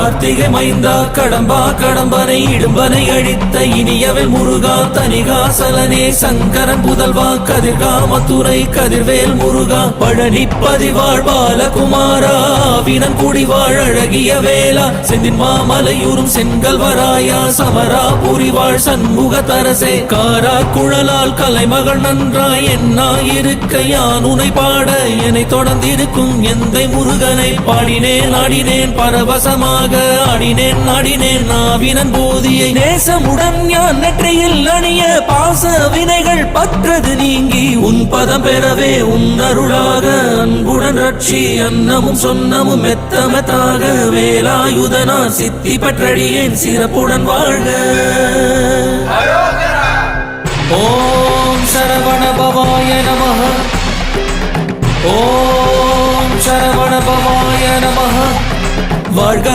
கார்த்திகை மைந்தா கடம்பா கடம்பனை இடும்பனை அழித்த இனியவள் முருகா தனிகாசலனே சங்கரன் புதல்வா கதிர்காமத்துறை கதிர்வேல் முருகா பழனி பதிவாழ் பாலகுமாரா வினன் குடிவாழ் அழகிய வேளா செந்தின் மாமலையூரும் செங்கல்வராயா சமரா புரிவாழ் சண்முக தரசே காரா குழலால் கலைமகள் நன்றாய் என்னாயிருக்க யான் உனை பாட என்னை தொடர்ந்திருக்கும் எந்தை முருகனை பாடினேன் ஆடினேன் பரவசமாக ஆடினேன் ஆடினேன் நாவினன் போதியை நேசமுடன் யான் நெற்றியில் அணிய பாச வினைகள் பற்றது நீங்கி உன் பதம் பெறவே உன் அருளாக அன்புடன் ரட்சி அன்னமும் சொன்னமும் மெத்தமெத்தாக வேலாயுதனா சித்தி பற்றடியேன் சிறப்புடன் வாழ்க. ஓம் சரவண பவாய நமஹ. ஓம் சரவண பவாய நமஹ. வாழ்க